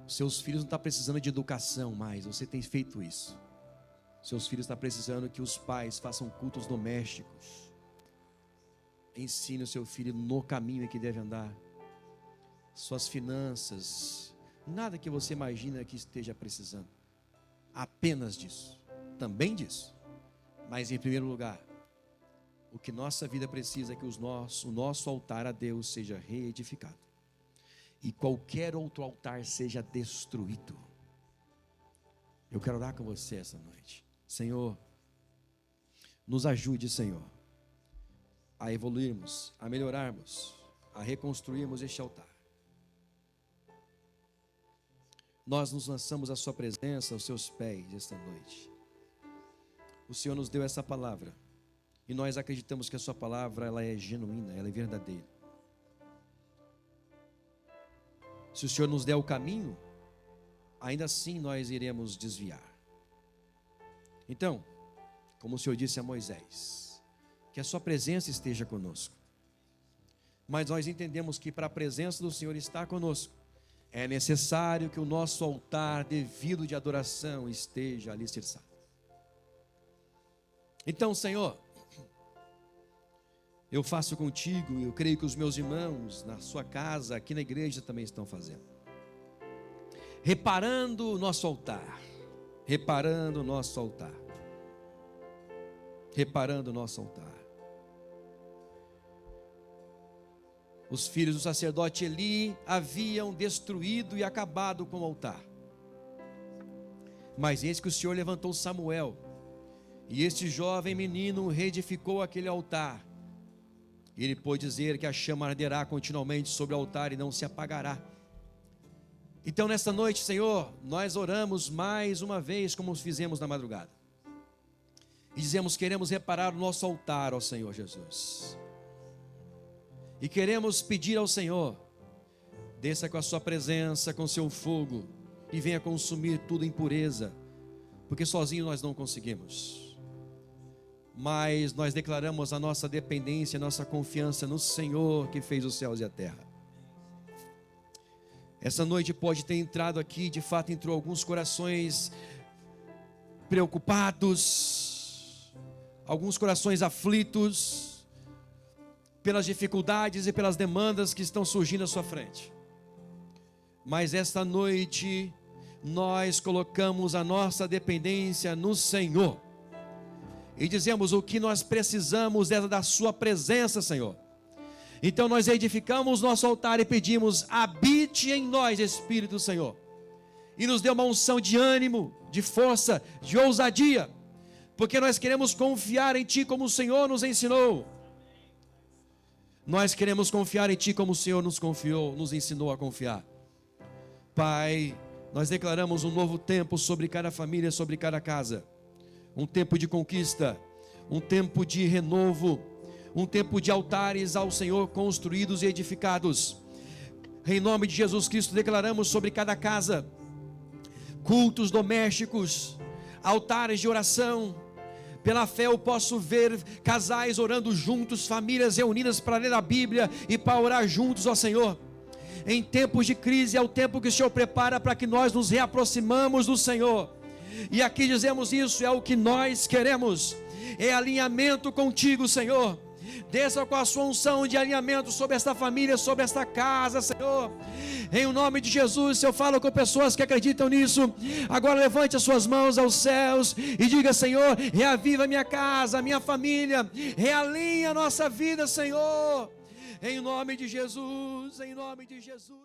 Seus filhos não estão precisando de educação mais. Você tem feito isso. Seus filhos estão precisando que os pais façam cultos domésticos. Ensine o seu filho no caminho em que deve andar. Suas finanças, nada que você imagina que esteja precisando. Apenas disso. Também disso. Mas em primeiro lugar, o que nossa vida precisa é que o nosso altar a Deus seja reedificado. E qualquer outro altar seja destruído. Eu quero orar com você essa noite. Senhor, nos ajude, Senhor, a evoluirmos, a melhorarmos, a reconstruirmos este altar. Nós nos lançamos à sua presença, aos seus pés esta noite. O Senhor nos deu essa palavra e nós acreditamos que a sua palavra ela é genuína, ela é verdadeira. Se o Senhor nos der o caminho, ainda assim nós iremos desviar. Então, como o Senhor disse a Moisés, que a sua presença esteja conosco. Mas nós entendemos que para a presença do Senhor estar conosco, é necessário que o nosso altar devido de adoração esteja alicerçado. Então, Senhor, eu faço contigo, eu creio que os meus irmãos na sua casa, aqui na igreja também estão fazendo. Reparando o nosso altar. Reparando o nosso altar. Reparando o nosso altar. Os filhos do sacerdote Eli haviam destruído e acabado com o altar. Mas eis que o Senhor levantou Samuel. E este jovem menino reedificou aquele altar. Ele pôde dizer que a chama arderá continuamente sobre o altar e não se apagará. Então nesta noite, Senhor, nós oramos mais uma vez como fizemos na madrugada. E dizemos: queremos reparar o nosso altar, ó Senhor Jesus. E queremos pedir ao Senhor, desça com a sua presença, com o seu fogo, e venha consumir tudo em pureza, porque sozinho nós não conseguimos. Mas nós declaramos a nossa dependência, a nossa confiança no Senhor que fez os céus e a terra. Essa noite pode ter entrado aqui, de fato entrou alguns corações preocupados, alguns corações aflitos, pelas dificuldades e pelas demandas que estão surgindo à sua frente. Mas esta noite, nós colocamos a nossa dependência no Senhor. E dizemos: o que nós precisamos é da sua presença, Senhor. Então nós edificamos nosso altar e pedimos: habite em nós, Espírito do Senhor, e nos dê uma unção de ânimo, de força, de ousadia, porque nós queremos confiar em Ti como o Senhor nos ensinou. Nós queremos confiar em Ti como o Senhor nos confiou, nos ensinou a confiar. Pai, nós declaramos um novo tempo sobre cada família, sobre cada casa. Um tempo de conquista, um tempo de renovo, um tempo de altares ao Senhor construídos e edificados. Em nome de Jesus Cristo, declaramos sobre cada casa cultos domésticos, altares de oração. Pela fé eu posso ver casais orando juntos, famílias reunidas para ler a Bíblia e para orar juntos ao Senhor. Em tempos de crise é o tempo que o Senhor prepara para que nós nos reaproximamos do Senhor. E aqui dizemos isso, é o que nós queremos, é alinhamento contigo, Senhor. Desça com a sua unção de alinhamento sobre esta família, sobre esta casa, Senhor. Em o nome de Jesus, eu falo com pessoas que acreditam nisso. Agora levante as suas mãos aos céus e diga: Senhor, reaviva minha casa, minha família, realinha a nossa vida, Senhor. Em nome de Jesus, em nome de Jesus.